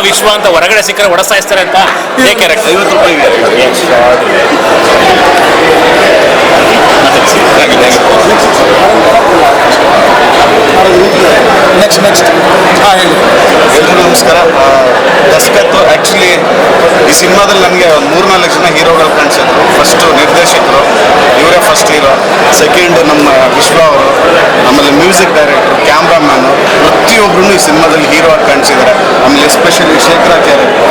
ವಿಶ್ವ ಅಂತ ಹೊರಗಡೆ ಸಿಕ್ಕರೆ ಹೊಡಸಾಯಿಸ್ತಾರೆ ಅಂತ ಕ್ಯಾರೆಕ್ಟರ್ 50 ರೂಪಾಯಿಗೆ ನೆಕ್ಸ್ಟ್ ಹಾಂ ಹೇಳಿ. ಎಲ್ರಿಗೂ ನಮಸ್ಕಾರ. ದಸ್ಕತ್ತು ಆ್ಯಕ್ಚುಲಿ ಈ ಸಿನಿಮಾದಲ್ಲಿ ನನಗೆ ಒಂದು 3-4 ಜನ ಹೀರೋಗಳು ಕಾಣಿಸಿದ್ರು. ಫಸ್ಟು ನಿರ್ದೇಶಕರು, ಇವರೇ ಫಸ್ಟ್ ಹೀರೋ. ಸೆಕೆಂಡ್ ನಮ್ಮ ವಿಶ್ವ ಅವರು, ಆಮೇಲೆ ಮ್ಯೂಸಿಕ್ ಡೈರೆಕ್ಟರ್, ಕ್ಯಾಮ್ರಾಮ್ಯಾನು, ಪ್ರತಿಯೊಬ್ಬರೂ ಈ ಸಿನಿಮಾದಲ್ಲಿ ಹೀರೋ ಆಗಿ ಕಾಣಿಸಿದ್ದಾರೆ. ಆಮೇಲೆ ಎಸ್ಪೆಷಲಿ ಶೇಖರ ಕ್ಯಾರೆಕ್ಟರ್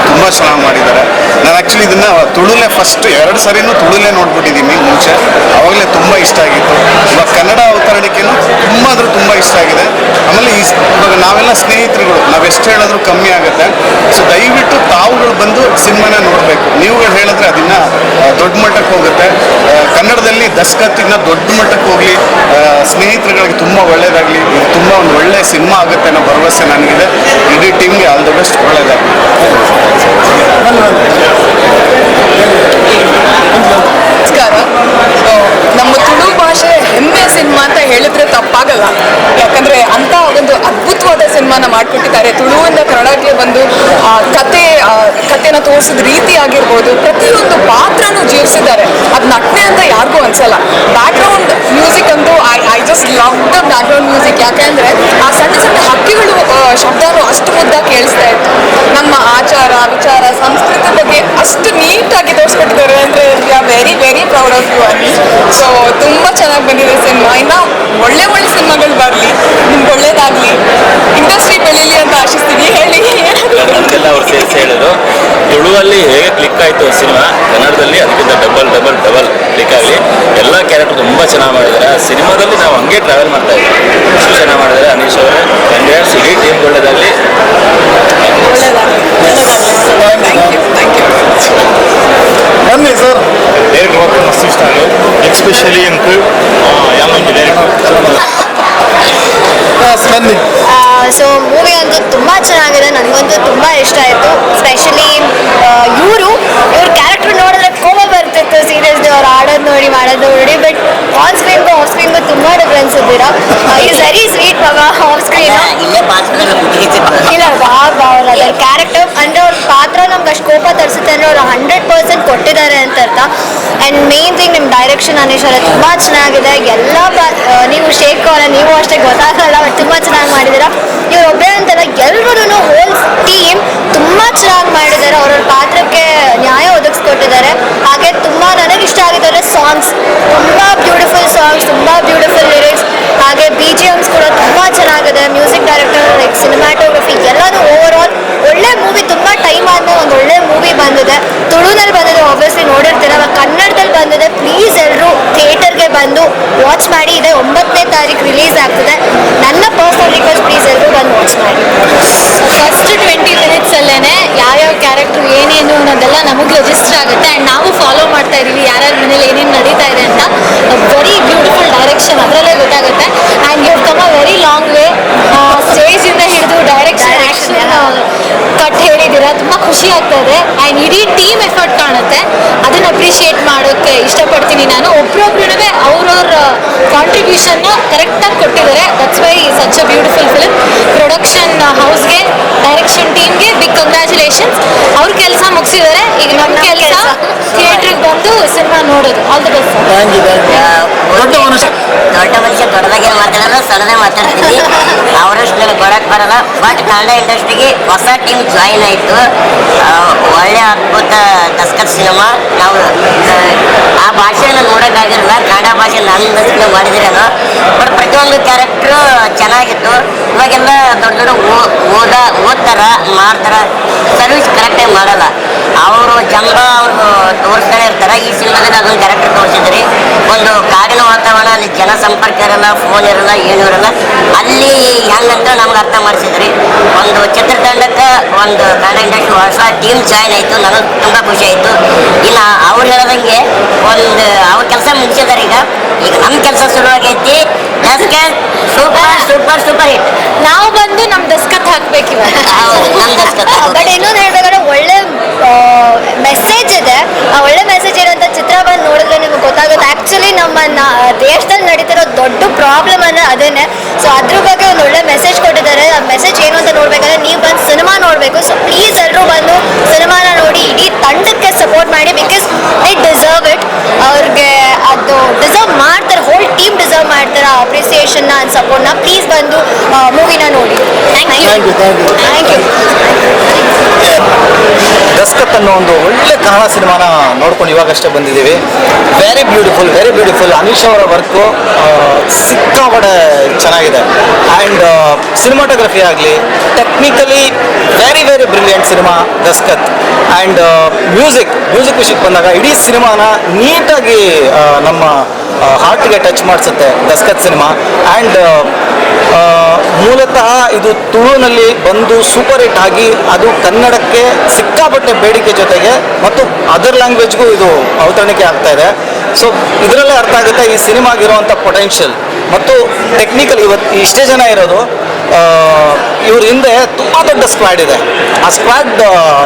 ತುಂಬ ಚೆನ್ನಾಗಿ ಮಾಡಿದ್ದಾರೆ. ನಾನು ಆ್ಯಕ್ಚುಲಿ ಇದನ್ನು ತುಳುಲೇ ಫಸ್ಟ್ 2 ಸರಿನೂ ತುಳುಲೇ ನೋಡ್ಬಿಟ್ಟಿದ್ದೀನಿ ಮುಂಚೆ. ಆವಾಗಲೇ ತುಂಬ ಇಷ್ಟ ಆಗಿತ್ತು. ಇವಾಗ ಕನ್ನಡ ಅವತರಣಿಕೆನೂ ತುಂಬ ಇಷ್ಟ ಆಗಿದೆ. ಆಮೇಲೆ ಇವಾಗ ನಾವೆಲ್ಲ ಸ್ನೇಹಿತರುಗಳು, ನಾವೆಷ್ಟು ಹೇಳಿದ್ರು ಕಮ್ಮಿ ಆಗುತ್ತೆ. ಸೊ ದಯವಿಟ್ಟು ತಾವುಗಳು ಬಂದು ಸಿನಿಮಾನ ನೋಡಬೇಕು. ನೀವುಗಳು ಹೇಳಿದ್ರೆ ಅದನ್ನು ದೊಡ್ಡ ಮಟ್ಟಕ್ಕೆ ಹೋಗುತ್ತೆ. ಕನ್ನಡದಲ್ಲಿ ದಸ್ಕತ್ತಿನ ದೊಡ್ಡ ಮಟ್ಟಕ್ಕೆ ಹೋಗಲಿ, ಸ್ನೇಹಿತರುಗಳಿಗೆ ತುಂಬ ಒಳ್ಳೆಯದಾಗಲಿ. ಇದು ತುಂಬ ಒಂದು ಒಳ್ಳೆಯ ಸಿನಿಮಾ ಆಗುತ್ತೆ ಅನ್ನೋ ಭರವಸೆ ನನಗಿದೆ. ಇಡೀ ಟೀಮ್ಗೆ ಆಲ್ ದ ಬೆಸ್ಟ್, ಒಳ್ಳೆಯದಾಗಲಿ. ನಮಸ್ಕಾರ. ನಮ್ಮ ತುಳು ಭಾಷೆ ಹೆಮ್ಮೆ ಸಿನಿಮಾ ಅಂತ ಹೇಳಿದ್ರೆ ತಪ್ಪಾಗಲ್ಲ. ಯಾಕಂದ್ರೆ ಅಂತ ಒಂದು ಅದ್ಭುತವಾದ ಸಿನಿಮಾನ ಮಾಡಿಕೊಟ್ಟಿದ್ದಾರೆ. ತುಳುವಿಂದ ಕನ್ನಡಕ್ಕೆ ಬಂದು ಕಥೆನ ತೋರಿಸಿದ ರೀತಿ ಆಗಿರ್ಬೋದು, ಪ್ರತಿಯೊಂದು ಪಾತ್ರನೂ ಜೀವಿಸಿದ್ದಾರೆ. ಅದು ನಟನೆ ಅಂತ ಯಾರಿಗೂ ಅನ್ಸಲ್ಲ. ಬ್ಯಾಕ್ಗ್ರೌಂಡ್ ಮ್ಯೂಸಿಕ್ ಅಂತೂ I just love the background music. ಯಾಕೆಂದ್ರೆ ಆ ಸಣ್ಣ ಸಣ್ಣ ಹಕ್ಕಿಗಳು ಶಬ್ದನೂ ಅಷ್ಟು ಮುದ್ದಾಗಿ ಕೇಳಿಸ್ತಾ ಇತ್ತು. ನಮ್ಮ ಆಚಾರ ವಿಚಾರ ಸಂಸ್ಕೃತಿ ಬಗ್ಗೆ ಅಷ್ಟು ನೀಟಾಗಿ ತೋರಿಸ್ಕೊಟ್ಟಿದ್ದಾರೆ ಅಂದರೆ we are very very proud of you ಅನ್ನಿ. ಸೊ ತುಂಬ ಚೆನ್ನಾಗಿ ಬಂದಿದೆ ಸಿನಿಮಾ. ಇನ್ನು ಒಳ್ಳೆ ಸಿನಿಮಾಗಳು ಬರಲಿ, ನಿಮ್ಗೆ ಒಳ್ಳೇದಾಗಲಿ, ಇಂಡಸ್ಟ್ರಿ ಬೆಳೀಲಿ ಅಂತ ಆಶಿಸ್ತೀನಿ. ಹೇಳಿ. ಎಲ್ಲ ಅವ್ರು ಸೇರಿಸಿ ಹೇಳಿದ್ರು. ತುಳುವಲ್ಲಿ ಹೇಗೆ ಕ್ಲಿಕ್ ಆಯಿತು ಸಿನಿಮಾ, ಕನ್ನಡದಲ್ಲಿ ಅದಕ್ಕಿಂತ ಡಬಲ್ ಕ್ಲಿಕ್ ಆಗಲಿ. ಎಲ್ಲ ಕ್ಯಾರೆಕ್ಟರ್ ತುಂಬ ಚೆನ್ನಾಗಿ ಮಾಡಿದ್ದಾರೆ. ಆ ಸಿನಿಮಾದಲ್ಲಿ ನಾವು ಹಂಗೆ ಟ್ರಾವೆಲ್ ಮಾಡ್ತಾ ಇದ್ದೀವಿ. ಅಷ್ಟು ಚೆನ್ನಾಗಿ ಮಾಡಿದ್ದಾರೆ ಅನೀಶ್ ಅವರೇ. ಕಂಗ್ರಾಟ್ಸ್, ಇಡೀ ಟೀಮ್ ಒಳ್ಳೆಯದಾಗಲಿ. ಬನ್ನಿ ಸರ್. ಡೈರೆಕ್ಟರ್ ವರ್ಕ್ ಮಸ್ತ್ ಇಷ್ಟ ಆಗೋದು, ಎಕ್ಸ್ಪೆಷಲಿ ಅಂಕು ಯಾಮಂಜಿ ಡೈರೆಕ್ಟರ್. ಬನ್ನಿ. ಸೊ ಮೂವಿ ಅಂತೂ ತುಂಬ ಚೆನ್ನಾಗಿದೆ. ನನಗಂತೂ ತುಂಬ ಇಷ್ಟ ಆಯಿತು. ಸ್ಪೆಷಲಿ ಇವ್ರ ಕ್ಯಾರೆಕ್ಟರ್ ನೋಡಿದ್ರೆ ಕೋಪ ಬರ್ತಿತ್ತು. ಸೀರಿಯಸ್ಲಿ ಅವ್ರು ಆಡೋದು ನೋಡಿ ಮಾಡೋದು ನೋಡಿ. ಬಟ್ ಆನ್ ಸ್ಕ್ರೀನ್ಗೂ ಆಫ್ ಸ್ಕ್ರೀನ್ಗೂ ತುಂಬ ಡಿಫ್ರೆನ್ಸ್ ಇದ್ದೀರಾ. ಈಸ್ ವೆರಿ ಸ್ವೀಟ್ ಮಗ ಆಫ್ ಸ್ಕ್ರೀನ್. ಇಲ್ಲ ಅವ್ರ ಅದರ ಕ್ಯಾರೆಕ್ಟರ್ ಅಂದರೆ ಅವ್ರ ಪಾತ್ರ ನಮ್ಗೆ ಅಷ್ಟು ಕೋಪ ತರಿಸುತ್ತೆ ಅಂದರೆ ಅವ್ರು 100% ಕೊಟ್ಟಿದ್ದಾರೆ ಅಂತ ಅರ್ಥ. ಆ್ಯಂಡ್ ಮೇನ್ ಥಿಂಗ್ ನಿಮ್ಮ ಡೈರೆಕ್ಷನ್ ಅನೀಶ್ ಅವರೇ ತುಂಬ ಚೆನ್ನಾಗಿದೆ. ಎಲ್ಲ ನೀವು ಶೇಖ್ ಅವರ ನೀವು ಅಷ್ಟೇ ಗೊತ್ತಾಗಲ್ಲ, ಬಟ್ ತುಂಬ ಚೆನ್ನಾಗಿ ಮಾಡಿದ್ದೀರಾ. ಇವರೊಬ್ಬರೇ ಅಂತಲ್ಲ, ಎಲ್ಲರೂ ಹೋಲ್ ಟೀಮ್ ತುಂಬ ಚೆನ್ನಾಗಿ ಮಾಡಿದ್ದಾರೆ. ಅವ್ರವ್ರ ಪಾತ್ರಕ್ಕೆ ನ್ಯಾಯ ಒದಗಿಸ್ಕೊಟ್ಟಿದ್ದಾರೆ. ಹಾಗೆ ತುಂಬ ನನಗಿಷ್ಟ ಆಗಿದ್ದಾರೆ ಸಾಂಗ್ಸ್, ತುಂಬ ಬ್ಯೂಟಿಫುಲ್ ಸಾಂಗ್ಸ್, ತುಂಬ ಬ್ಯೂಟಿಫುಲ್ ಲಿರಿಕ್ಸ್. ಹಾಗೆ BGMs ಕೂಡ ತುಂಬ ಚೆನ್ನಾಗಿದೆ. ಮ್ಯೂಸಿಕ್ ಡೈರೆಕ್ಟರ್, ಲೈಕ್ ಸಿನಿಮ್ಯಾಟೋಗ್ರಫಿ ಎಲ್ಲನೂ ಓವರ್ ಆಲ್ ಒಳ್ಳೆ ಮೂವಿ. ತುಂಬ ಟೈಮ್ ಆದಮೇಲೆ ಒಂದು ಒಳ್ಳೆ ಮೂವಿ ಬಂದಿದೆ. ತುಳುನಲ್ಲಿ ಬಂದಿದೆ, ಆಬ್ವಿಯಸ್ಲಿ ನೋಡಿರ್ತೀರ. ಕನ್ನಡದಲ್ಲಿ ಬಂದಿದೆ. ಪ್ಲೀಸ್ ಎಲ್ಲರೂ ಥಿಯೇಟರ್ಗೆ ಬಂದು ವಾಚ್ ಮಾಡಿ. ಇದೆ 9ನೇ ತಾರೀಕು ರಿಲೀಸ್ ಆಗ್ತದೆ. ನನ್ನ ಪರ್ಸನಲ್ ರಿಕ್ವೆಸ್ಟ್, ಪ್ಲೀಸ್ ಎಲ್ಲರೂ ಬಂದು ವಾಚ್ ಮಾಡಿ. ಫಸ್ಟ್ 20 ಮಿನಿಟ್ಸಲ್ಲೇ ಯಾವ್ಯಾವ ಕ್ಯಾರೆಕ್ಟ್ರು ಏನೇನು ಅನ್ನೋದೆಲ್ಲ ನಮಗೆ ರಿಜಿಸ್ಟರ್ ಆಗುತ್ತೆ. ಆ್ಯಂಡ್ ನಾವು ಫಾಲೋ ಮಾಡ್ತಾ ಇದ್ದೀವಿ ಯಾರ್ಯಾರ ಮನೇಲಿ ಏನೇನು ನಡೀತಾ ಇದೆ ಅಂತ. ವೆರಿ ಬ್ಯೂಟಿಫುಲ್ ಡೈರೆಕ್ಷನ್ ಅದರಲ್ಲೇ ಗೊತ್ತಾಗುತ್ತೆ. And you come a very long way. ಸ್ಟೇಜಿಂದ ಹಿಡಿದು ಡೈರೆಕ್ಷನ್ ಕಟ್ ಹೇಳಿದ್ದೀರಾ, ತುಂಬ ಖುಷಿ ಆಗ್ತಾ ಇದೆ. ಆ್ಯಂಡ್ ಇಡೀ ಟೀಮ್ ಎಫರ್ಟ್ ಕಾಣುತ್ತೆ. ಅದನ್ನು ಅಪ್ರಿಷಿಯೇಟ್ ಮಾಡೋಕ್ಕೆ ಇಷ್ಟಪಡ್ತೀನಿ ನಾನು. ಒಬ್ರೊಬ್ರೂ ಅವ್ರವ್ರ ಕಾಂಟ್ರಿಬ್ಯೂಷನ್ನ ಕರೆಕ್ಟಾಗಿ ಕೊಟ್ಟಿದ್ದಾರೆ. That's why such a beautiful film. Production ಹೌಸ್ಗೆ, ಡೈರೆಕ್ಷನ್ ಟೀಮ್ಗೆ ಬಿಗ್ ಕಂಗ್ರ್ಯಾಚುಲೇಷನ್ಸ್. ಅವ್ರ ಕೆಲಸ ಮುಗಿಸಿದ್ದಾರೆ. ಈಗ ನಮ್ಮ ಕೆಲಸ ಥಿಯೇಟ್ರಿಗೆ ಬಂದು ಸಿನಿಮಾ ನೋಡೋದು. All the best. ದೊಡ್ಡ ಮನುಷ್ಯ ದೊಡ್ಡದಾಗಿ ಮಾತಾಡಲ್ಲ, ಸಣ್ಣದೇ ಮಾತಾಡ್ತೀವಿ. ಅವರಷ್ಟು ನನಗೆ ಕೊಡಕ್ಕೆ ಬರಲ್ಲ. ಬಟ್ ಕನ್ನಡ ಇಂಡಸ್ಟ್ರಿಗೆ ಹೊಸ ಟೀಮ್ ಜಾಯಿನ್ ಆಯಿತು. ಒಳ್ಳೆ ಅದ್ಭುತ ದಸ್ಕತ್ ಸಿನಿಮಾ. ನಾವು ಆ ಭಾಷೆಯನ್ನು ನೋಡೋಕ್ಕಾಗಿರಲ್ಲ, ಕನ್ನಡ ಭಾಷೆ ನನ್ನ ಮಾಡಿದಿರೇನೋ. ಬಟ್ ಪ್ರತಿಯೊಂದು ಕ್ಯಾರೆಕ್ಟ್ರು ಚೆನ್ನಾಗಿತ್ತು. ಇವಾಗೆಲ್ಲ ದೊಡ್ಡ ಓದ್ತಾರ ಮಾಡ್ತಾರ, ಸರ್ವಿಸ್ ಕರೆಕ್ಟಾಗಿ ಮಾಡಲ್ಲ. ಅವರು ಜಂಬ ಅವರು ತೋರಿಸ್ತಾನೆ ಇರ್ತಾರೆ. ಈ ಸಿನಿಮಾದಲ್ಲಿ ಅದೊಂದು ಕ್ಯಾರೆಕ್ಟರ್ ತೋರಿಸಿದ್ರಿ. ಒಂದು ಕಾಡಿನ ವಾತಾವರಣ, ಅಲ್ಲಿ ಜನ ಸಂಪರ್ಕ ಇರಲ್ಲ, ಫೋನ್ ಇರಲ್ಲ, ಏನೂ ಇರಲ್ಲ. ಅಲ್ಲಿ ಹೆಂಗಂತ ನಮ್ಗೆ ಅರ್ಥ ಮಾಡಿಸಿದ್ರಿ. ಒಂದು ಚಿತ್ರತಂಡಕ್ಕೆ ಒಂದು ಕನ್ನಡ ಇಂಡಸ್ಟ್ರಿ ಹೊಸ ಟೀಮ್ ಜಾಯಿನ್ ಆಯಿತು. ನನಗೆ ತುಂಬ ಖುಷಿ ಆಯಿತು. ಇನ್ನು ಅವ್ರು ಹೇಳೋದಂಗೆ ಒಂದು ಅವ್ರ ಕೆಲಸ ಮುಗಿಸಿದಾರೆ. ಈಗ ನಮ್ಮ ಕೆಲಸ ಶುರುವಾಗೈತಿ. Super hit. ನಾವು ಬಂದು ನಮ್ಮ ದಸ್ಕತ್ ಹಾಕ್ಬೇಕು ಇವಾಗ. ನಮ್ಮ ದಸ್ಕತ್. ಬಟ್ ಇನ್ನೊಂದು ಹೇಳ್ಬೇಕಾದ್ರೆ ಒಳ್ಳೆ ಮೆಸೇಜ್ ಇದೆ. ಆ ಒಳ್ಳೆ ಮೆಸೇಜ್ ಏನಂತ ಚಿತ್ರ ಬಂದು ನೋಡಿದ್ರೆ ನಿಮ್ಗೆ ಗೊತ್ತಾಗುತ್ತೆ. ಆ್ಯಕ್ಚುಲಿ ನಮ್ಮ ದೇಶದಲ್ಲಿ ನಡೀತಿರೋ ದೊಡ್ಡ ಪ್ರಾಬ್ಲಮ್ ಅಂದರೆ ಅದೇನೆ. ಸೊ ಅದ್ರ ಬಗ್ಗೆ ಒಂದು ಒಳ್ಳೆ ಮೆಸೇಜ್ ಕೊಟ್ಟಿದ್ದಾರೆ. ಆ ಮೆಸೇಜ್ ಏನು ಅಂತ ನೋಡ್ಬೇಕಾದ್ರೆ ನೀವು ಬಂದು ಸಿನಿಮಾ ನೋಡ್ಬೇಕು. ಮಾಡಬೇಕು. ಸೊ ಪ್ಲೀಸ್ ಎಲ್ಲರೂ ಬಂದು ಸಿನಿಮಾನ ನೋಡಿ, ಇಡೀ ತಂಡಕ್ಕೆ ಸಪೋರ್ಟ್ ಮಾಡಿ, ಬಿಕಾಸ್ ದೇ ಡಿಸರ್ವ್ ಇಟ್. ಅವ್ರಿಗೆ ಅದು ಡಿಸರ್ವ್ ಮಾಡ್ತಾರೆ, ಹೋಲ್ ಟೀಮ್ ಡಿಸರ್ವ್ ಮಾಡ್ತಾರೆ ಆ ಅಪ್ರಿಸಿಯೇಷನ್ನ ಆ್ಯಂಡ್ ಸಪೋರ್ಟ್ನ. ಪ್ಲೀಸ್ ಬಂದು ಮೂವಿನ ನೋಡಿ. Thank you. Thank you. Daskath ಅನ್ನೋ ಒಂದು ಒಳ್ಳೆ ಕನ್ನಡ ಸಿನಿಮಾನ ನೋಡ್ಕೊಂಡು ಇವಾಗಷ್ಟೇ ಬಂದಿದ್ದೀವಿ. Very beautiful. ಅನೀಶ್ ಅವರ ವರ್ಕು ಸಿಕ್ಕಾಪಟ್ಟೆ ಚೆನ್ನಾಗಿದೆ. ಆ್ಯಂಡ್ ಸಿನಿಮಾಟೋಗ್ರಫಿ ಆಗಲಿ, technically very brilliant cinema Daskath. And music ವಿಷಯಕ್ಕೆ ಬಂದಾಗ ಇಡೀ ಸಿನಿಮಾನ ನೀಟಾಗಿ ನಮ್ಮ ಹಾರ್ಟ್ಗೆ ಟಚ್ ಮಾಡಿಸುತ್ತೆ ದಸ್ಕತ್ ಸಿನಿಮಾ. ಆ್ಯಂಡ್ ಮೂಲತಃ ಇದು ತುಳುನಲ್ಲಿ ಬಂದು ಸೂಪರ್ ಹಿಟ್ ಆಗಿ ಅದು ಕನ್ನಡಕ್ಕೆ ಸಿಕ್ಕಾಪಟ್ಟೆ ಬೇಡಿಕೆ ಜೊತೆಗೆ ಮತ್ತು ಅದರ್ ಲ್ಯಾಂಗ್ವೇಜ್ಗೂ ಇದು ಅವತರಣಿಕೆ ಆಗ್ತಾ ಇದೆ. ಸೊ ಇದರಲ್ಲೇ ಅರ್ಥ ಆಗುತ್ತೆ ಈ ಸಿನಿಮಾಗಿರುವಂಥ ಪೊಟೆನ್ಷಿಯಲ್ ಮತ್ತು ಟೆಕ್ನಿಕಲ್. ಇವತ್ತು ಇಷ್ಟೇ ಜನ ಇರೋದು, ಇವ್ರ ಹಿಂದೆ ತುಂಬ ದೊಡ್ಡ ಸ್ಕ್ವಾಡ್ ಇದೆ. ಆ ಸ್ಕ್ವಾಡ್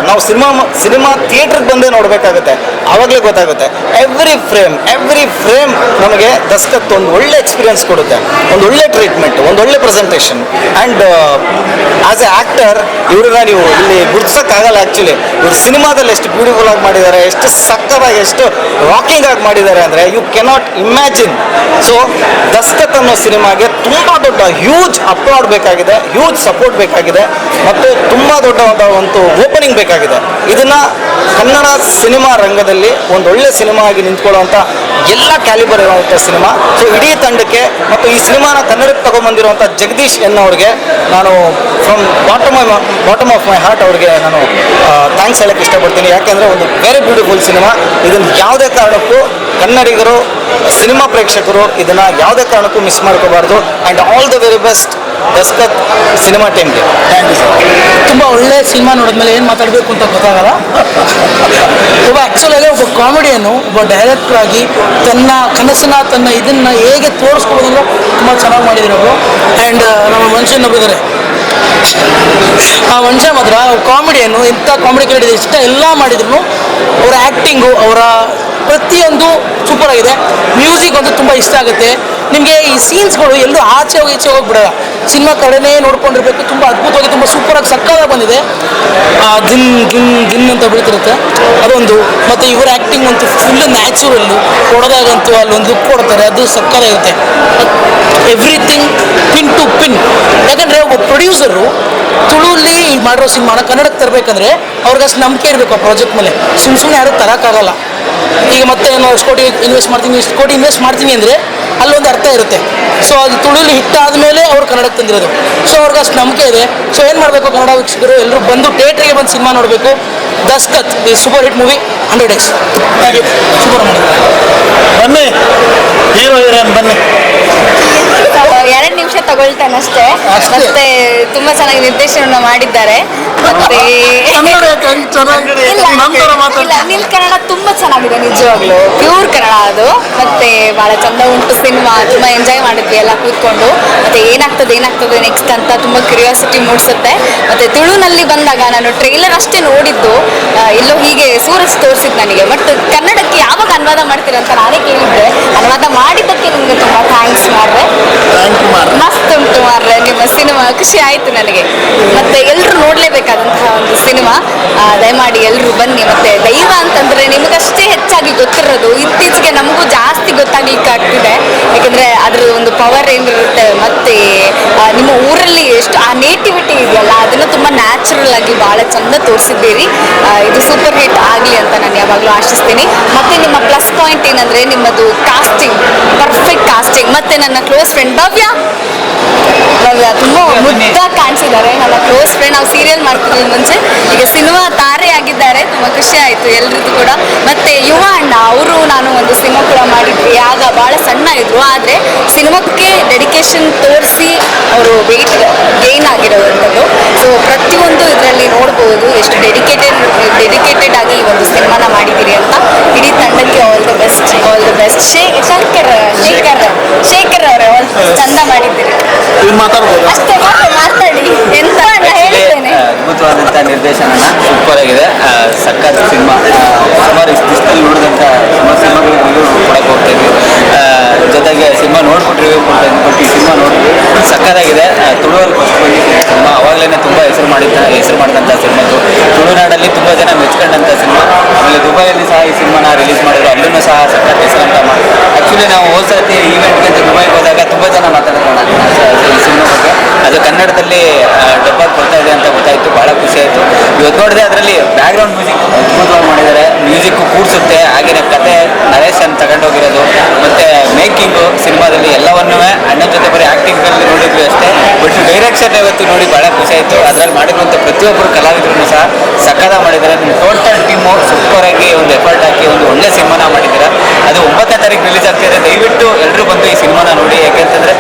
ನಾವು ಸಿನಿಮಾ ಥಿಯೇಟ್ರಿಗೆ ಬಂದೇ ನೋಡಬೇಕಾಗುತ್ತೆ, ಆವಾಗಲೇ ಗೊತ್ತಾಗುತ್ತೆ. ಎವ್ರಿ ಫ್ರೇಮ್ ನಮಗೆ ದಸ್ಕತ್ ಒಂದು ಒಳ್ಳೆ ಎಕ್ಸ್ಪೀರಿಯನ್ಸ್ ಕೊಡುತ್ತೆ, ಒಂದು ಒಳ್ಳೆ ಟ್ರೀಟ್ಮೆಂಟ್, ಒಂದು ಒಳ್ಳೆ presentation. And as A actor ಇವ್ರನ್ನ ನೀವು ಇಲ್ಲಿ ಗುರ್ತಿಸೋಕ್ಕಾಗಲ್ಲ. ಆ್ಯಕ್ಚುಲಿ ಇವ್ರು ಸಿನಿಮಾದಲ್ಲಿ ಎಷ್ಟು ಬ್ಯೂಟಿಫುಲ್ ಆಗಿ ಮಾಡಿದ್ದಾರೆ, ಎಷ್ಟು ಸಕ್ಕತ್ತಾಗಿ, ಎಷ್ಟು ರಾಕಿಂಗ್ ಆಗಿ ಮಾಡಿದ್ದಾರೆ ಅಂದರೆ you cannot imagine. So Daskat ಅನ್ನೋ ಸಿನಿಮಾಗೆ ತುಂಬ ದೊಡ್ಡ ಹ್ಯೂಜ್ ಅಪ್ಲಾಡ್ ಬೇಕಾಗಿದೆ, ಹ್ಯೂಜ್ ಸಪೋರ್ಟ್ ಬೇಕಾಗಿದೆ ಮತ್ತು ತುಂಬ ದೊಡ್ಡ ಒಂದು ಓಪನಿಂಗ್ ಬೇಕಾಗಿದೆ. ಇದನ್ನು ಕನ್ನಡ ಸಿನಿಮಾ ರಂಗದಲ್ಲಿ ಒಂದು ಒಳ್ಳೆ ಸಿನಿಮಾ ಆಗಿ ನಿಂತ್ಕೊಳ್ಳುವಂಥ ಎಲ್ಲ ಕ್ಯಾಲಿಬರ್ ಇರುವಂಥ ಸಿನಿಮಾ. ಸೊ ಇಡೀ ತಂಡಕ್ಕೆ ಮತ್ತು ಈ ಸಿನಿಮಾನ ಕನ್ನಡಕ್ಕೆ ತಗೊಂಡ್ಬಂದಿರುವಂಥ ಜಗದೀಶ್ ಎನ್ನೋರಿಗೆ ನಾನು from bottom of my heart ಅವ್ರಿಗೆ ನಾನು ಥ್ಯಾಂಕ್ಸ್ ಹೇಳೋಕ್ಕೆ ಇಷ್ಟಪಡ್ತೀನಿ. ಯಾಕೆಂದರೆ ಒಂದು ವೆರಿ ಬ್ಯೂಟಿಫುಲ್ ಸಿನಿಮಾ. ಇದನ್ನು ಯಾವುದೇ ಕಾರಣಕ್ಕೂ ಕನ್ನಡಿಗರು, ಸಿನಿಮಾ ಪ್ರೇಕ್ಷಕರು ಇದನ್ನು ಯಾವುದೇ ಕಾರಣಕ್ಕೂ ಮಿಸ್ ಮಾಡ್ಕೋಬಾರ್ದು. And all the very best Daskath cinema ಟೀಮ್ಗೆ. Thank you sir. ತುಂಬ ಒಳ್ಳೆ ಸಿನಿಮಾ ನೋಡಿದ್ಮೇಲೆ ಏನು ಮಾತಾಡಬೇಕು ಅಂತ ಗೊತ್ತಾಗಲ್ಲ. ಒಬ್ಬ ಆ್ಯಕ್ಚುಲಾಗಿ ಒಬ್ಬ ಕಾಮಿಡಿಯನ್ನು, ಒಬ್ಬ ಡೈರೆಕ್ಟರ್ ಆಗಿ ತನ್ನ ಕನಸನ್ನ, ತನ್ನ ಇದನ್ನು ಹೇಗೆ ತೋರಿಸ್ಕೊಡೋದನ್ನು ತುಂಬ ಚೆನ್ನಾಗಿ ಮಾಡಿದ್ರು. ಆ್ಯಂಡ್ ನಮ್ಮ ಮನುಷ್ಯನೊಬ್ಬಿದ್ದಾರೆ, ಆ ಮನುಷ್ಯ ಮಾತ್ರ ಕಾಮಿಡಿಯನ್ನು ಇಂಥ ಕಾಮಿಡಿ ಕ್ರಿಯೇಟ್ ಇಷ್ಟ ಎಲ್ಲ ಮಾಡಿದ್ರು. ಅವರ ಆ್ಯಕ್ಟಿಂಗು, ಅವರ ಪ್ರತಿಯೊಂದು ಸೂಪರ್ ಆಗಿದೆ. ಮ್ಯೂಸಿಕ್ ಅಂತೂ ತುಂಬ ಇಷ್ಟ ಆಗುತ್ತೆ. ನಿಮಗೆ ಈ ಸೀನ್ಸ್ಗಳು ಎಲ್ಲೂ ಆಚೆ ಹೋಗಿಬಿಡಲ್ಲ, ಸಿನಿಮಾ ಕಡೆನೇ ನೋಡ್ಕೊಂಡಿರ್ಬೇಕು. ತುಂಬ ಅದ್ಭುತವಾಗಿ, ತುಂಬ ಸೂಪರಾಗಿ ಸಕ್ಕತ್ತಾಗಿ ಬಂದಿದೆ. ಗಿನ್ ಅಂತ ಬೀಳ್ತಿರುತ್ತೆ ಅದೊಂದು. ಮತ್ತು ಇವರ ಆ್ಯಕ್ಟಿಂಗ್ ಅಂತೂ ಫುಲ್ ನ್ಯಾಚುರಲ್ಲು, ಕೊಡೋದಾಗಂತೂ ಅಲ್ಲೊಂದು ಲುಕ್ ಕೊಡ್ತಾರೆ, ಅದು ಸಕ್ಕತ್ತಾಗಿರುತ್ತೆ. Everything pin to pin. ಯಾಕಂದರೆ ಒಬ್ಬ ಪ್ರೊಡ್ಯೂಸರು ತುಳುಲಿ ಮಾಡಿರೋ ಸಿನಿಮಾನ ಕನ್ನಡಕ್ಕೆ ತರಬೇಕಂದ್ರೆ ಅವ್ರಿಗೆ ಅಷ್ಟು ನಂಬಿಕೆ ಇರಬೇಕು ಆ ಪ್ರಾಜೆಕ್ಟ್ ಮೇಲೆ. ಸುಮ್ಮನೆ ಯಾರು ತರೋಕ್ಕಾಗಲ್ಲ. ಈಗ ಮತ್ತೆ ನಾನು ಅಷ್ಟು ಕೋಟಿ ಇನ್ವೆಸ್ಟ್ ಮಾಡ್ತೀನಿ ಅಂದರೆ ಅಲ್ಲೊಂದು ಅರ್ಥ ಇರುತ್ತೆ. ಸೊ ಅದು ತುಳುಲಿ ಹಿಟ್ಟಾದಮೇಲೆ ಅವ್ರು ಕನ್ನಡಕ್ಕೆ ತಂದಿರೋದು. ಸೊ ಅವ್ರಿಗೆ ಅಷ್ಟು ನಂಬಿಕೆ ಇದೆ. ಸೊ ಏನು ಮಾಡಬೇಕು, ಕನ್ನಡ ವೀಕ್ಷಕರು ಎಲ್ಲರೂ ಬಂದು ಥಿಯೇಟ್ರಿಗೆ ಬಂದು ಸಿನಿಮಾ ನೋಡಬೇಕು. ದಸ್ಕತ್ ಈ super hit movie 100x. Thank you. Super ಮಾಡಿದ್ದಾರೆ. ಬನ್ನಿ ಹೀರೋ ಹೀರೋಯಿನ್ ಬನ್ನಿ. 2 ನಿಮಿಷ ತಗೊಳ್ತೇನೆ ಅಷ್ಟೇ. ಮತ್ತೆ ತುಂಬಾ ಚೆನ್ನಾಗಿ ನಿರ್ದೇಶನ ಮಾಡಿದ್ದಾರೆ. ಮತ್ತೆ ಅನಿಲ್ ಕನ್ನಡ ತುಂಬಾ ಚೆನ್ನಾಗಿದೆ, ನಿಜವಾಗ್ಲು ಪ್ಯೂರ್ ಕನ್ನಡ ಅದು. ಮತ್ತೆ ಬಹಳ ಚಂದ ಉಂಟು ಸಿನಿಮಾ, ತುಂಬಾ ಎಂಜಾಯ್ ಮಾಡಿದ್ವಿ ಎಲ್ಲ ಕೂತ್ಕೊಂಡು. ಮತ್ತೆ ಏನಾಗ್ತದೆ ನೆಕ್ಸ್ಟ್ ಅಂತ ತುಂಬಾ ಕ್ಯೂರಿಯಾಸಿಟಿ ಮೂಡಿಸುತ್ತೆ. ಮತ್ತೆ ತುಳುನಲ್ಲಿ ಬಂದಾಗ ನಾನು ಟ್ರೈಲರ್ ಅಷ್ಟೇ ನೋಡಿದ್ದು, ಎಲ್ಲೋ ಹೀಗೆ ಸೂರಜ್ ತೋರಿಸಿದ್ದು ನನಗೆ. ಬಟ್ ಕನ್ನಡಕ್ಕೆ ಯಾವಾಗ ಅನುವಾದ ಮಾಡ್ತೀರ ಅಂತ ನಾನೇ ಕೇಳಿದ್ದೆ. ಅನುವಾದ ಮಾಡಿದ್ದಕ್ಕೆ ನಿಮ್ಗೆ ತುಂಬಾ ಥ್ಯಾಂಕ್ಸ್ ಮಾಡ್ರೆ. ಮಸ್ತ್ ಉಂಟು ಮಾರ್ರೆ ನಿಮ್ಮ ಸಿನಿಮಾ, ಖುಷಿ ಆಯ್ತು ನನಗೆ. ಮತ್ತೆ ಎಲ್ಲರೂ ನೋಡ್ಲೇಬೇಕಾದಂತಹ ಒಂದು ಸಿನಿಮಾ. ದಯಮಾಡಿ ಎಲ್ಲರೂ ಬನ್ನಿ. ಮತ್ತೆ ದೈವ ಅಂತಂದ್ರೆ ನಿಮಗಷ್ಟೇ ಹೆಚ್ಚಾಗಿ ಗೊತ್ತಿರೋದು, ಇತ್ತೀಚೆಗೆ ನಮಗೂ ಜಾಸ್ತಿ ಗೊತ್ತಾಗ್ಲಿಕ್ಕೆ ಆಗ್ತಿದೆ. ಯಾಕಂದ್ರೆ ಅದ್ರ ಒಂದು ಪವರ್ ಏನಿರುತ್ತೆ. ಮತ್ತೆ ನಿಮ್ಮ ಊರಲ್ಲಿ ಎಷ್ಟು ಆ ನೇಟಿವಿಟಿ ಇದೆಯಲ್ಲ, ಅದನ್ನು ತುಂಬಾ ನ್ಯಾಚುರಲ್ ಆಗಿ ಬಹಳ ಚಂದ ತೋರಿಸಿದ್ದೀರಿ. ಇದು ಸೂಪರ್ ಹಿಟ್ ಆಗಲಿ ಅಂತ ನಾನು ಯಾವಾಗಲೂ ಆಶಿಸ್ತೀನಿ. ಮತ್ತೆ ನಿಮ್ಮ ಪ್ಲಸ್ ಪಾಯಿಂಟ್ ಏನಂದ್ರೆ ನಿಮ್ಮದು ಕಾಸ್ಟಿಂಗ್, ಪರ್ಫೆಕ್ಟ್ ಕಾಸ್ಟಿಂಗ್. ಮತ್ತೆ ನನ್ನ ಕ್ಲೋಸ್ ಫ್ರೆಂಡ್ ಭವ್ಯ ತುಂಬಾ ಮುದ್ದಾಗಿ ಕಾಣಿಸಿದ್ದಾರೆ. ನನ್ನ ಕ್ಲೋಸ್ ಫ್ರೆಂಡ್, ನಾವು ಸೀರಿಯಲ್ ಮಾಡ್ತಿದ್ವಿ ಮುಂಚೆ, ಈಗ ಸಿನಿಮಾ ತಾರೆ ಆಗಿದ್ದಾರೆ. ತುಂಬಾ ಖುಷಿ ಆಯ್ತು ಎಲ್ರಿಗೂ ಕೂಡ. ಮತ್ತೆ ಯುವ ಅಣ್ಣ ಅವರು, ನಾನು ಒಂದು ಸಿನಿಮಾ ಕೂಡ ಮಾಡಿದ್ವಿ, ಆಗ ಬಹಳ ಸಣ್ಣ ಇದ್ರು. ಆದ್ರೆ ಸಿನಿಮಾಕ್ಕೆ ಡೆಡಿಕೇಶನ್ ತೋರಿಸಿ ಅವರು ವೆಯ್ಟ್ ಗೇನ್ ಆಗಿರೋವಂಥದ್ದು. ಸೊ ಪ್ರತಿಯೊಂದು ಇದರಲ್ಲಿ ನೋಡ್ಬೋದು ಎಷ್ಟು ಡೆಡಿಕೇಟೆಡ್ ಆಗಿ ಈ ಒಂದು ಸಿನಿಮಾನ ಮಾಡಿದ್ದೀರಿ ಅಂತ. ಇಡೀ ತಂಡಕ್ಕೆ ಆಲ್ ದ ಬೆಸ್ಟ್. ಶೇಖರ್ ಅವರೇ ಚಂದ ಮಾಡಿದ್ದೀರಿ. ಅಷ್ಟೇ ಮಾತಾಡಿ, ಎಂತ ಹೇಳ್ತೇನೆ. ಅದ್ಭುತವಾದಂಥ ನಿರ್ದೇಶನ, ಸೂಪರ್ ಆಗಿದೆ. ಸಖತ್ ಸಿನಿಮಾ. ಸುಮಾರು ಇಷ್ಟು ದಿವಸದಲ್ಲಿ ನೋಡಿದಂಥ ಸಿನಿಮಾಗಳು ಕೊಡಕ್ಕೆ ಹೋಗ್ತಾಯಿದ್ವಿ. ಜೊತೆಗೆ ಸಿನಿಮಾ ನೋಡ್ಬಿಟ್ಟು ರಿವ್ಯೂ ಕೊಟ್ಟು ಈ ಸಿನಿಮಾ ನೋಡಿದ್ವಿ, ಸಕ್ಕತ್ತಾಗಿದೆ. ತುಳುವಲ್ಲಿ ಫಸ್ಟ್ ಬಂದಿದ್ದೀನಿ ಸಿನಿಮಾ. ಅವಾಗಲೇ ತುಂಬ ಹೆಸರು ಮಾಡಿದಂಥ ಸಿನಿಮಾ ಥಿಯೇಟ್ರಲ್ಲಿ ತುಂಬ ಜನ ಮೆಚ್ಕೊಂಡಂಥ ಸಿನಿಮಾ. ಆಮೇಲೆ ದುಬೈಯಲ್ಲಿ ಸಹ ಈ ಸಿನಿಮಾನ ರಿಲೀಸ್ ಮಾಡಿದ್ರು, ಅಲ್ಲೂ ಸಹ ಸಖತ್ ಹೆಸರಂತ ಮಾಡಿ. ಆ್ಯಕ್ಚುಲಿ ನಾವು ಹೋದ ಸರ್ತಿ ಈವೆಂಟ್ಗೆ ಅಂತ ದುಬೈಗೆ ಹೋದಾಗ ತುಂಬ ಜನ ಮಾತಾಡೋಣ ಈ ಸಿನಿಮಾ ಬಗ್ಗೆ. ಅದು ಕನ್ನಡದಲ್ಲಿ ಡಬ್ಬಾಗಿ ಬರ್ತಾ ಇದೆ ಅಂತ ಗೊತ್ತಾಯಿತು, ಭಾಳ ಖುಷಿ ಆಯಿತು. ಇವತ್ತು ನೋಡಿದೆ ಅದರಲ್ಲಿ ಬ್ಯಾಕ್ಗ್ರೌಂಡ್ ಮ್ಯೂಸಿಕ್ ಅದ್ಭುತವಾಗಿ ಮಾಡಿದ್ದಾರೆ, ಮ್ಯೂಸಿಕ್ಕು ಕೂರಿಸುತ್ತೆ. ಹಾಗೆಯೇ ಕತೆ ನರೇಶನ್ ತಗೊಂಡೋಗಿರೋದು ಮತ್ತು ಮೇಕಿಂಗು ಸಿನಿಮಾದಲ್ಲಿ ಎಲ್ಲವನ್ನೂ ಅಣ್ಣನ ಜೊತೆ ಬರೀ ಆ್ಯಕ್ಟಿಂಗ್ಗಳಲ್ಲಿ ನೋಡಿದ್ವಿ ಅಷ್ಟೇ. ಬಟ್ ಡೈರೆಕ್ಷನ್ ಇವತ್ತು ನೋಡಿ ಭಾಳ ಖುಷಿ ಆಯಿತು. ಅದರಲ್ಲಿ ಮಾಡಿರುವಂಥ ಪ್ರತಿಯೊಬ್ಬರು ಕಲಾವಿದರು ಸಹ ಸಕ್ಕದ ಮಾಡಿದ್ದಾರೆ. ನಿಮ್ಮ ಟೋಟಲ್ ಟೀಮು ಸೂಪರಾಗಿ ಒಂದು ಎಫರ್ಟ್ ಹಾಕಿ ಒಂದು ಒಳ್ಳೆ ಸಿನಿಮಾನ ಮಾಡಿದ್ದಾರೆ. ಅದು 9ನೇ ತಾರೀಕು ರಿಲೀಸ್ ಆಗ್ತಿದೆ. ದಯವಿಟ್ಟು ಎಲ್ಲರೂ ಬಂದು ಈ ಸಿನಿಮಾನ ನೋಡಿ. ಯಾಕೆಂತಂದರೆ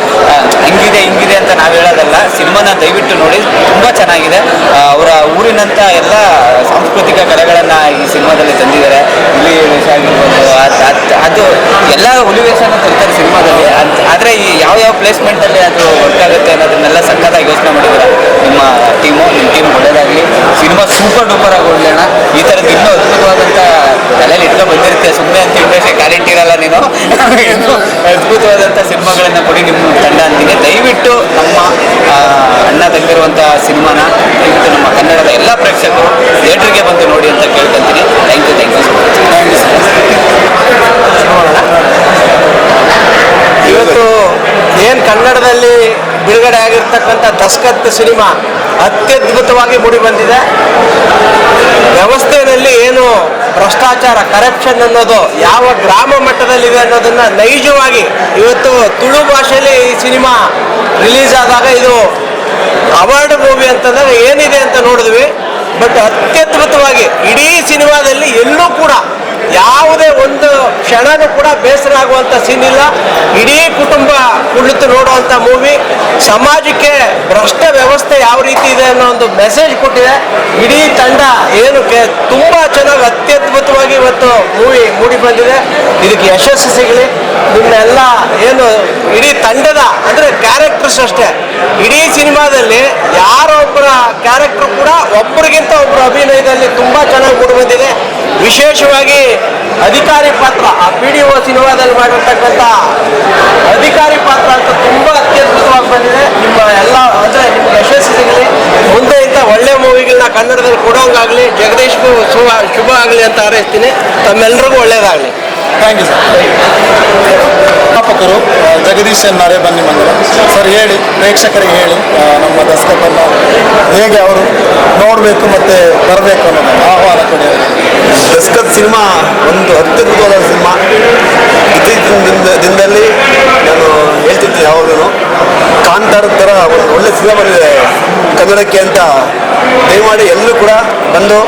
ಹಿಂಗಿದೆ ಅಂತ ನಾವು ಹೇಳೋದಲ್ಲ, ಸಿನಿಮಾನ ದಯವಿಟ್ಟು ನೋಡಿ, ತುಂಬ ಚೆನ್ನಾಗಿದೆ. ಅವರ ಊರಿನಂಥ ಎಲ್ಲ ಸಾಂಸ್ಕೃತಿಕ ಕಲೆಗಳನ್ನು ಈ ಸಿನಿಮಾದಲ್ಲಿ ತಂದಿದ್ದಾರೆ. ಹುಲಿ ವೇಷ ಆಗಿರ್ಬೋದು, ಅದು ಎಲ್ಲ ಹುಲಿ ವೇಷನ ತರ್ತಾರೆ ಸಿನಿಮಾದಲ್ಲಿ. ಆದರೆ ಈ ಯಾವ ಪ್ಲೇಸ್ಮೆಂಟಲ್ಲಿ ಅದು ವರ್ಕ್ ಆಗುತ್ತೆ ಅನ್ನೋದನ್ನೆಲ್ಲ ಸಕ್ಕತ್ತಾಗಿ ಯೋಚನೆ ಮಾಡಿದ್ದಾರೆ ನಿಮ್ಮ ಟೀಮ್ ಒಳ್ಳೆಯದಾಗಲಿ. ಸಿನಿಮಾ ಸೂಪರ್ ಡೂಪರ್ ಆಗಿ ಒಳ್ಳೆಯಣ. ಈ ಥರದ್ದು ಇನ್ನೂ ಅದ್ಭುತವಾದಂಥ ತಲೆಯಲ್ಲಿ ಇಟ್ಕೊಂಡು ಬಂದಿರ್ತೀಯ, ಸುಮ್ಮನೆ ಅಂತ ಇಂಡಸ್ಟ್ರಿ ಗ್ಯಾರಂಟಿ ಇರಲ್ಲ ನೀನು. ಇನ್ನೂ ಅದ್ಭುತವಾದಂಥ ಸಿನಿಮಾಗಳನ್ನು ಕೊಡಿ ನಿಮ್ಮ ತಂಡ ಅಂತೀನಿ. ದಯವಿಟ್ಟು ನಮ್ಮ ಅಣ್ಣ ತಂದಿರುವಂಥ ಸಿನಿಮಾನ ದಯವಿಟ್ಟು ನಮ್ಮ ಕನ್ನಡದ ಎಲ್ಲ ಪ್ರೇಕ್ಷಕರು ಥಿಯೇಟ್ರಿಗೆ ಬಂದು ನೋಡಿ ಅಂತ ಕೇಳ್ಕೊತೀನಿ. Thank you so much. ಇವತ್ತು ಏನು ಕನ್ನಡದಲ್ಲಿ ಬಿಡುಗಡೆ ಆಗಿರ್ತಕ್ಕಂಥ ದಸ್ಕತ್ ಸಿನಿಮಾ ಅತ್ಯದ್ಭುತವಾಗಿ ಮೂಡಿ ಬಂದಿದೆ. ವ್ಯವಸ್ಥೆಯಲ್ಲಿ ಏನು ಭ್ರಷ್ಟಾಚಾರ, ಕರಪ್ಷನ್ ಅನ್ನೋದು ಯಾವ ಗ್ರಾಮ ಮಟ್ಟದಲ್ಲಿದೆ ಅನ್ನೋದನ್ನು ನೈಜವಾಗಿ ಇವತ್ತು ತುಳು ಭಾಷೆಯಲ್ಲಿ ಈ ಸಿನಿಮಾ ರಿಲೀಸ್ ಆದಾಗ ಇದು ಅವಾರ್ಡ್ ಮೂವಿ ಅಂತಂದರೆ ಏನಿದೆ ಅಂತ ನೋಡಿದ್ವಿ. ಬಟ್ ಅತ್ಯದ್ಭುತವಾಗಿ ಇಡೀ ಸಿನಿಮಾದಲ್ಲಿ ಎಲ್ಲೂ ಕೂಡ ಯಾವುದೇ ಒಂದು ಕ್ಷಣನೂ ಕೂಡ ಬೇಸರ ಆಗುವಂಥ ಸೀನ್ ಇಲ್ಲ. ಇಡೀ ಕುಟುಂಬ ಕುಳಿತು ನೋಡುವಂಥ ಮೂವಿ. ಸಮಾಜಕ್ಕೆ ಭ್ರಷ್ಟ ವ್ಯವಸ್ಥೆ ಯಾವ ರೀತಿ ಇದೆ ಅನ್ನೋ ಒಂದು ಮೆಸೇಜ್ ಕೊಟ್ಟಿದೆ. ಇಡೀ ತಂಡ ಏನು ತುಂಬ ಚೆನ್ನಾಗಿ ಅತ್ಯದ್ಭುತವಾಗಿ ಇವತ್ತು ಮೂವಿ ಮೂಡಿ ಬಂದಿದೆ. ಇದಕ್ಕೆ ಯಶಸ್ಸು ಸಿಗಲಿ. ನಿಮ್ಮೆಲ್ಲ ಏನು ಇಡೀ ತಂಡದ ಅಂದರೆ ಕ್ಯಾರೆಕ್ಟರ್ಸ್ ಅಷ್ಟೇ, ಇಡೀ ಸಿನಿಮಾದಲ್ಲಿ ಯಾರೊಬ್ಬರ ಕ್ಯಾರೆಕ್ಟರ್ ಕೂಡ ಒಬ್ಬರಿಗಿಂತ ಒಬ್ಬರು ಅಭಿನಯದಲ್ಲಿ ತುಂಬ ಚೆನ್ನಾಗಿ ಮೂಡಿ ಬಂದಿದೆ. ವಿಶೇಷವಾಗಿ ಅಧಿಕಾರಿ ಪಾತ್ರ, ಆ PDO ಸಿನಿಮಾದಲ್ಲಿ ಮಾಡಿರ್ತಕ್ಕಂಥ ಅಧಿಕಾರಿ ಪಾತ್ರ ಅಂತ ತುಂಬ ಅತ್ಯದ್ಭುತವಾಗಿ ಬಂದಿದೆ. ನಿಮ್ಮ ಎಲ್ಲ ಅಂದರೆ ನಿಮ್ಗೆ ಯಶಸ್ಸು ಸಿಗಲಿ. ಮುಂದೆ ಇಂಥ ಒಳ್ಳೆ ಮೂವಿಗಳನ್ನ ಕನ್ನಡದಲ್ಲಿ ಕೊಡೋಂಗಾಗಲಿ. ಜಗದೀಶ್ಗೂ ಶುಭ ಆಗಲಿ ಅಂತ ಹಾರೈಸ್ತೀನಿ. ತಮ್ಮೆಲ್ಲರಿಗೂ ಒಳ್ಳೆಯದಾಗಲಿ. Thank you sir. ನಿರ್ಮಾಪಕರು ಜಗದೀಶ್ ನಾರೇ ಬನ್ನಿ ಮಂದಿರ ಸರ್, ಹೇಳಿ ಪ್ರೇಕ್ಷಕರಿಗೆ ಹೇಳಿ ನಮ್ಮ ದಸ್ಕತ್ತನ್ನು ಹೇಗೆ ಅವರು ನೋಡಬೇಕು ಮತ್ತು ಬರಬೇಕು ಅನ್ನೋದನ್ನು ಆಹ್ವಾನ ಕೊಡಿ. ದಸ್ಕತ್ ಸಿನಿಮಾ ಒಂದು ಅತ್ಯದ್ಭುತವಾದ ಸಿನಿಮಾ. ಇತ್ತೀಚಿನ ದಿನದಲ್ಲಿ ನಾನು ಹೇಳ್ತಿದ್ದೆ ಯಾವಾಗಲೂ ಕಾಂತಾರ ಥರ ಒಂದು ಒಳ್ಳೆ ಸಿನಿಮಾ ಬಂದಿದೆ ಕನ್ನಡಕ್ಕೆ ಅಂತ ದಯಮಾಡಿ ಎಲ್ಲರೂ ಕೂಡ ಬಂದು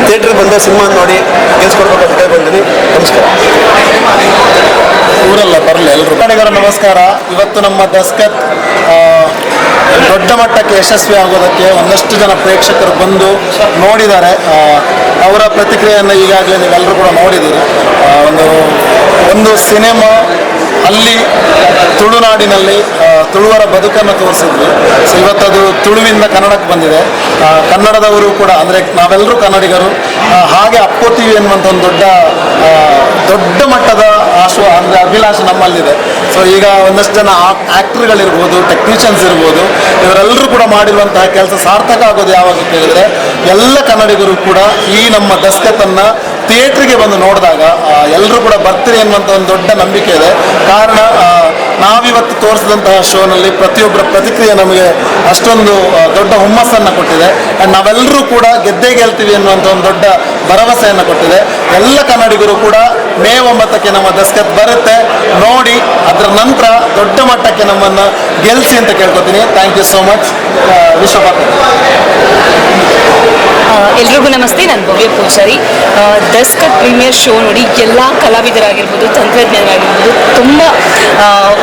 ಥಿಯೇಟ್ರಿಗೆ ಬಂದು ಸಿನಿಮಾ ನೋಡಿ ಗೆಲ್ಸ್ಕೊಡ್ಬೇಕು ಅಂತ ಬಂದಿದ್ದೀನಿ. ನಮಸ್ಕಾರ. ಊರಲ್ಲ ಬರಲಿ ಎಲ್ಲರೂ. ಕಡೆಗರು ನಮಸ್ಕಾರ. ಇವತ್ತು ನಮ್ಮ ದಸ್ಕತ್ ದೊಡ್ಡ ಮಟ್ಟಕ್ಕೆ ಯಶಸ್ವಿ ಆಗೋದಕ್ಕೆ ಒಂದಷ್ಟು ಜನ ಪ್ರೇಕ್ಷಕರು ಬಂದು ನೋಡಿದ್ದಾರೆ. ಅವರ ಪ್ರತಿಕ್ರಿಯೆಯನ್ನು ಈಗಾಗಲೇ ನೀವೆಲ್ಲರೂ ಕೂಡ ನೋಡಿದ್ದೀರಿ. ಒಂದು ಸಿನಿಮಾ ಅಲ್ಲಿ ತುಳುನಾಡಿನಲ್ಲಿ ತುಳುವರ ಬದುಕನ್ನು ತೋರಿಸಿದ್ವಿ. ಸೊ ಇವತ್ತದು ತುಳುವಿಂದ ಕನ್ನಡಕ್ಕೆ ಬಂದಿದೆ. ಕನ್ನಡದವರು ಕೂಡ ಅಂದರೆ ನಾವೆಲ್ಲರೂ ಕನ್ನಡಿಗರು. ಹಾಗೆ ಅಪ್ಪು ಟಿ ವಿ ಎನ್ನುವಂಥ ಒಂದು ದೊಡ್ಡ ಮಟ್ಟದ ಅಂದರೆ ಅಭಿಲಾಷೆ ನಮ್ಮಲ್ಲಿದೆ. ಸೊ ಈಗ ಒಂದಷ್ಟು ಜನ ಆ್ಯಕ್ಟರ್ಗಳಿರ್ಬೋದು, ಟೆಕ್ನಿಷಿಯನ್ಸ್ ಇರ್ಬೋದು, ಇವರೆಲ್ಲರೂ ಕೂಡ ಮಾಡಿರುವಂತಹ ಕೆಲಸ ಸಾರ್ಥಕ ಆಗೋದು ಯಾವಾಗ ಕೇಳಿದರೆ ಎಲ್ಲ ಕನ್ನಡಿಗರು ಕೂಡ ಈ ನಮ್ಮ ದಸ್ಕತ್ತನ್ನು ಥಿಯೇಟ್ರಿಗೆ ಬಂದು ನೋಡಿದಾಗ ಎಲ್ಲರೂ ಕೂಡ ಬರ್ತೀರಿ ಅನ್ನುವಂಥ ಒಂದು ದೊಡ್ಡ ನಂಬಿಕೆ ಇದೆ. ಕಾರಣ ನಾವಿವತ್ತು ತೋರಿಸಿದಂತಹ ಶೋನಲ್ಲಿ ಪ್ರತಿಯೊಬ್ಬರ ಪ್ರತಿಕ್ರಿಯೆ ನಮಗೆ ಅಷ್ಟೊಂದು ದೊಡ್ಡ ಹುಮ್ಮಸ್ಸನ್ನು ಕೊಟ್ಟಿದೆ. ಆ್ಯಂಡ್ ನಾವೆಲ್ಲರೂ ಕೂಡ ಗೆದ್ದೇ ಗೆಲ್ತೀವಿ ಅನ್ನುವಂಥ ಒಂದು ದೊಡ್ಡ ಭರವಸೆಯನ್ನು ಕೊಟ್ಟಿದೆ. ಎಲ್ಲ ಕನ್ನಡಿಗರು ಕೂಡ ಮೇ 9ಕ್ಕೆ ನಮ್ಮ ದಸ್ಕತ್ ಬರುತ್ತೆ, ನೋಡಿ ಅದರ ನಂತರ ದೊಡ್ಡ ಮಟ್ಟಕ್ಕೆ ನಮ್ಮನ್ನು ಗೆಲ್ಲಿಸಿ ಅಂತ ಕೇಳ್ಕೊತೀನಿ. Thank you so much. Vishwabharati. ಎಲ್ರಿಗೂ ನಮಸ್ತೆ. ನಾನು ಭವ್ಯ ಪೂಜಾರಿ. ದಸ್ಕತ್ ಪ್ರೀಮಿಯರ್ ಶೋ ನೋಡಿ ಎಲ್ಲ ಕಲಾವಿದರಾಗಿರ್ಬೋದು, ತಂತ್ರಜ್ಞರಾಗಿರ್ಬೋದು ತುಂಬ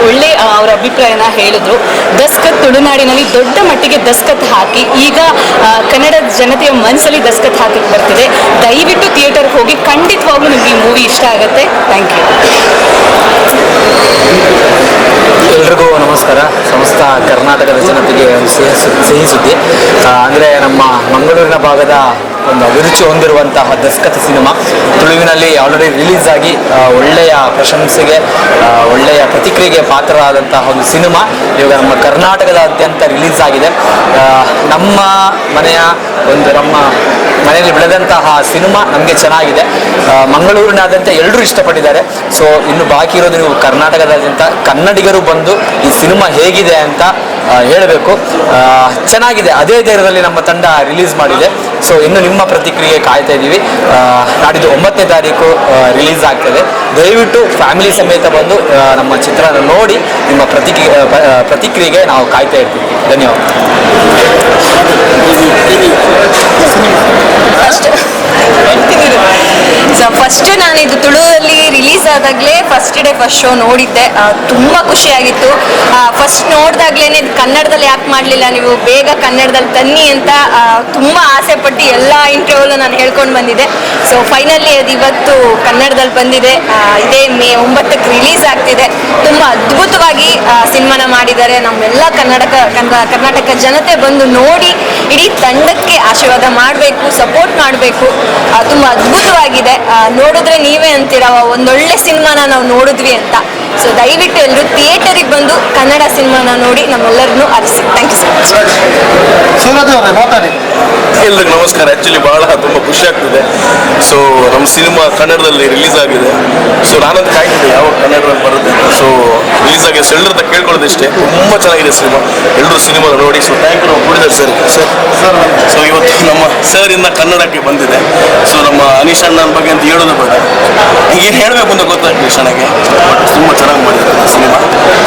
ಒಳ್ಳೆ ಅವರ ಅಭಿಪ್ರಾಯನ ಹೇಳಿದ್ರು. ದಸ್ಕತ್ ತುಳುನಾಡಿನಲ್ಲಿ ದೊಡ್ಡ ಮಟ್ಟಿಗೆ ದಸ್ಕತ್ ಹಾಕಿ ಈಗ ಕನ್ನಡ ಜನತೆಯ ಮನಸ್ಸಲ್ಲಿ ದಸ್ಕತ್ ಹಾಕಕ್ಕೆ ಬರ್ತಿದೆ. ದಯವಿಟ್ಟು ಥಿಯೇಟರ್ಗೆ ಹೋಗಿ ಖಂಡಿತವಾಗ್ಲೂ ನಿಮ್ಗೆ ಈ ಮೂವಿ ಇಷ್ಟ ಆಗುತ್ತೆ. Thank you. ಎಲ್ರಿಗೂ ನಮಸ್ಕಾರ. ಸಮಸ್ತ ಕರ್ನಾಟಕದ ಜನತೆಗೆ ಸಿಹಿ ಸುದ್ದಿ. ಅಂದರೆ ನಮ್ಮ ಮಂಗಳೂರಿನ ಭಾಗದ ಒಂದು ಅಭಿರುಚಿ ಹೊಂದಿರುವಂತಹ ದಸ್ಕತ್ ಸಿನಿಮಾ ತುಳುವಿನಲ್ಲಿ ಆಲ್ರೆಡಿ ರಿಲೀಸ್ ಆಗಿ ಒಳ್ಳೆಯ ಪ್ರಶಂಸೆಗೆ ಒಳ್ಳೆಯ ಪ್ರತಿಕ್ರಿಯೆಗೆ ಪಾತ್ರರಾದಂತಹ ಒಂದು ಸಿನಿಮಾ ಇವಾಗ ನಮ್ಮ ಕರ್ನಾಟಕದಾದ್ಯಂತ ರಿಲೀಸ್ ಆಗಿದೆ. ನಮ್ಮ ಮನೆಯಲ್ಲಿ ಬೆಳೆದಂತಹ ಸಿನಿಮಾ ನಮಗೆ ಚೆನ್ನಾಗಿದೆ. ಮಂಗಳೂರಿನಾದ್ಯಂತ ಎಲ್ಲರೂ ಇಷ್ಟಪಟ್ಟಿದ್ದಾರೆ. ಸೊ ಇನ್ನು ಬಾಕಿ ಇರೋದು ನೀವು ಕರ್ನಾಟಕದಾದ್ಯಂತ ಕನ್ನಡಿಗರು ಬಂದು ಈ ಸಿನಿಮಾ ಹೇಗಿದೆ ಅಂತ ಹೇಳಬೇಕು. ಚೆನ್ನಾಗಿದೆ, ಅದೇ ಧೈರ್ಯದಲ್ಲಿ ನಮ್ಮ ತಂಡ ರಿಲೀಸ್ ಮಾಡಿದೆ. ಸೊ ಇನ್ನು ನಿಮ್ಮ ಪ್ರತಿಕ್ರಿಯೆ ಕಾಯ್ತಾ ಇದ್ದೀವಿ. ನಾಡಿದ್ದು 9ನೇ ತಾರೀಕು ರಿಲೀಸ್ ಆಗ್ತದೆ. ದಯವಿಟ್ಟು ಫ್ಯಾಮಿಲಿ ಸಮೇತ ಬಂದು ನಮ್ಮ ಚಿತ್ರನ ನೋಡಿ ನಿಮ್ಮ ಪ್ರತಿಕ್ರಿಯೆಗೆ ನಾವು ಕಾಯ್ತಾ ಇರ್ತೀವಿ. ಧನ್ಯವಾದ. ಫಸ್ಟ್ ನಾನು ಇದು ತುಳುವಲ್ಲಿ ರಿಲೀಸ್ ಆದಾಗಲೇ ಫಸ್ಟ್ ಡೇ ಫಸ್ಟ್ ಶೋ ನೋಡಿದ್ದೆ. ತುಂಬ ಖುಷಿಯಾಗಿತ್ತು. ಫಸ್ಟ್ ನೋಡಿದಾಗ್ಲೇ ಕನ್ನಡದಲ್ಲಿ ಯಾಕೆ ಮಾಡಲಿಲ್ಲ ನೀವು, ಬೇಗ ಕನ್ನಡದಲ್ಲಿ ತನ್ನಿ ಅಂತ ತುಂಬ ಆಸೆ ಪಟ್ಟು ಎಲ್ಲ ಇಂಟರ್ವ್ಯೂಲು ನಾನು ಹೇಳ್ಕೊಂಡು ಬಂದಿದ್ದೆ. ಸೊ ಫೈನಲಿ ಅದು ಇವತ್ತು ಕನ್ನಡದಲ್ಲಿ ಬಂದಿದೆ. ಇದೇ ಮೇ 9ಕ್ಕೆ ರಿಲೀಸ್ ಆಗ್ತಿದೆ. ತುಂಬ ಅದ್ಭುತವಾಗಿ ಸಿನಿಮಾನ ಮಾಡಿದ್ದಾರೆ. ನಮ್ಮೆಲ್ಲ ಕರ್ನಾಟಕ ಜನತೆ ಬಂದು ನೋಡಿ ಇಡೀ ತಂಡಕ್ಕೆ ಆಶೀರ್ವಾದ ಮಾಡಬೇಕು, ಸಪೋರ್ಟ್ ಮಾಡಬೇಕು. ತುಂಬ ಅದ್ಭುತವಾಗಿದೆ. ನೋಡಿದ್ರೆ ನೀವೇ ಅಂತೀರ ಒಂದೊಳ್ಳೆ ಸಿನಿಮಾನ ನಾವು ನೋಡಿದ್ವಿ ಅಂತ. ಸೊ ದಯವಿಟ್ಟು ಎಲ್ಲರೂ ಥಿಯೇಟರಿಗೆ ಬಂದು ಕನ್ನಡ ಸಿನಿಮಾನ ನೋಡಿ ನಮ್ಮೆಲ್ಲರನ್ನೂ ಅರಿಸಿ. Thank you so much. Suraj ಅವರೇ ಮಾತಾಡಿ. ಎಲ್ರಿಗೂ ನಮಸ್ಕಾರ. ಆ್ಯಕ್ಚುಲಿ ತುಂಬ ಖುಷಿ ಆಗ್ತಿದೆ. ಸೊ ನಮ್ಮ ಸಿನಿಮಾ ಕನ್ನಡದಲ್ಲಿ ರಿಲೀಸ್ ಆಗಿದೆ. ಸೊ ನಾನಂತ ಕಾಯ್ತಿದ್ದೆ ಯಾವಾಗ ಕನ್ನಡದಲ್ಲಿ ಬರುತ್ತೆ. ಸೊ ರಿಲೀಸ್ ಆಗಿದೆ. ಸೊ ಎಲ್ಲರ ಕೇಳ್ಕೊಳ್ಳೋದಿಷ್ಟೇ, ತುಂಬ ಚೆನ್ನಾಗಿದೆ ಸಿನಿಮಾ. ಎಲ್ಲರೂ ಸಿನಿಮಾ ನೋಡಿ. So thank you. ನಾವು ಕೂಡಿದ್ದಾರೆ ಸರ್. ಸೊ ಇವತ್ತು ನಮ್ಮ ಸರ್ ಇಂದ ಕನ್ನಡಕ್ಕೆ ಬಂದಿದೆ. ಸೊ ನಮ್ಮ ಅನೀಶ್ ಅಣ್ಣನ ಬಗ್ಗೆ ಅಂತ ಹೇಳೋದು ಬೇಡ, ಈಗೇನು ಹೇಳಬೇಕು ಅಂತ ಗೊತ್ತಾಗ್ತದೆ ಅನೀಶ್ ಅಣ್ಣಗೆ. ಬಟ್ ತುಂಬ ಚೆನ್ನಾಗಿ ಮಾಡಿದ್ದಾರೆ ಸಿನಿಮಾ.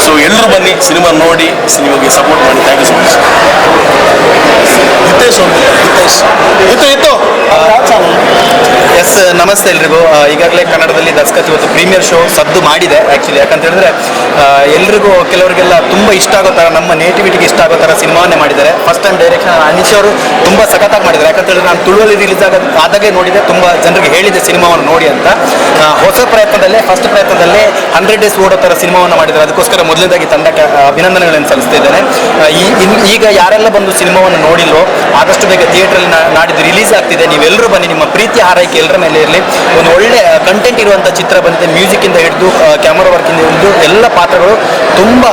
ಸೊ ಎಲ್ಲರೂ ಬನ್ನಿ, ಸಿನಿಮಾ ನೋಡಿ, ಸಿನಿಮಾಗೆ ಸಪೋರ್ಟ್ ಮಾಡಿ. Thank you so much. Yes, ನಮಸ್ತೆ ಎಲ್ರಿಗೂ. ಈಗಾಗಲೇ ಕನ್ನಡದಲ್ಲಿ ದಸ್ಕತ್ ಇವತ್ತು ಪ್ರೀಮಿಯರ್ ಶೋ ಸದ್ದು ಮಾಡಿದೆ. ಆ್ಯಕ್ಚುಲಿ ಯಾಕಂತ ಹೇಳಿದ್ರೆ ಎಲ್ರಿಗೂ ಕೆಲವರಿಗೆಲ್ಲ ತುಂಬ ಇಷ್ಟ ಆಗೋ ಥರ, ನಮ್ಮ ನೇಟಿವಿಟಿಗೆ ಇಷ್ಟ ಆಗೋ ಥರ ಸಿನಿಮಾವನ್ನೇ ಮಾಡಿದ್ದಾರೆ. ಫಸ್ಟ್ ಟೈಮ್ ಡೈರೆಕ್ಷನ್ ಅನೀಶ್ ಅವರು ತುಂಬ ಸಖತ್ತಾಗಿ ಮಾಡಿದ್ದಾರೆ. ಯಾಕಂತ ಹೇಳಿದ್ರೆ ನಾನು ತುಳುವಲ್ಲಿ ರಿಲೀಸ್ ಆದಾಗೆ ನೋಡಿದೆ, ತುಂಬ ಜನರಿಗೆ ಹೇಳಿದೆ ಸಿನಿಮಾವನ್ನು ನೋಡಿ ಅಂತ. ಹೊಸ ಪ್ರಯತ್ನದಲ್ಲೇ, ಫಸ್ಟ್ ಪ್ರಯತ್ನದಲ್ಲೇ 100 ಡೇಸ್ ಓಡೋ ಥರ ಸಿನಿಮಾವನ್ನು ಮಾಡಿದ್ದಾರೆ. ಅದಕ್ಕೋಸ್ಕರ ಮೊದಲನೇದಾಗಿ ತಂಡಕ್ಕೆ ಅಭಿನಂದನೆಗಳನ್ನು ಸಲ್ಲಿಸ್ತಿದ್ದೇನೆ. ಈಗ ಯಾರೆಲ್ಲ ಬಂದು ಸಿನಿಮಾವನ್ನು ನೋಡಿಲ್ವೋ ಆದಷ್ಟು ಬೇಗ ಥಿಯೇಟ್ರಲ್ಲಿ ನಾಡಿದ್ದು ರಿಲೀಸ್ ಆಗ್ತಿದೆ. ನೀವೆಲ್ಲರೂ ಬನ್ನಿ, ನಿಮ್ಮ ಪ್ರೀತಿ ಹಾರೈಕೆ ಎಲ್ಲರ ಮೇಲೆ ಇರಲಿ. ಒಂದು ಒಳ್ಳೆ ಕಂಟೆಂಟ್ ಇರುವಂಥ ಚಿತ್ರ ಬಂದಿದೆ. ಮ್ಯೂಸಿಕ್ಕಿಂದ ಹಿಡಿದು ಕ್ಯಾಮರಾ ವರ್ಕಿಂದ ಹಿಡಿದು ಎಲ್ಲ ಪಾತ್ರಗಳು ತುಂಬ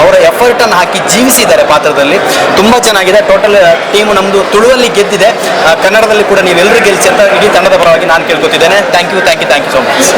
ಅವರ ಎಫರ್ಟನ್ನು ಹಾಕಿ ಜೀವಿಸಿದ್ದಾರೆ ಪಾತ್ರದಲ್ಲಿ. ತುಂಬ ಚೆನ್ನಾಗಿದೆ. ಟೋಟಲ್ ಟೀಮು ನಮ್ಮದು ತುಳುವಲ್ಲಿ ಗೆದ್ದಿದೆ. ಕನ್ನಡದಲ್ಲಿ ಕೂಡ ನೀವೆಲ್ಲರೂ ಗೆಲ್ಲಿಸಿ ಅಂತ ಇಡೀ ತಂಡದ ಪರವಾಗಿ ನಾನು ಕೇಳ್ಕೊತಿದ್ದೇನೆ. Thank you so much.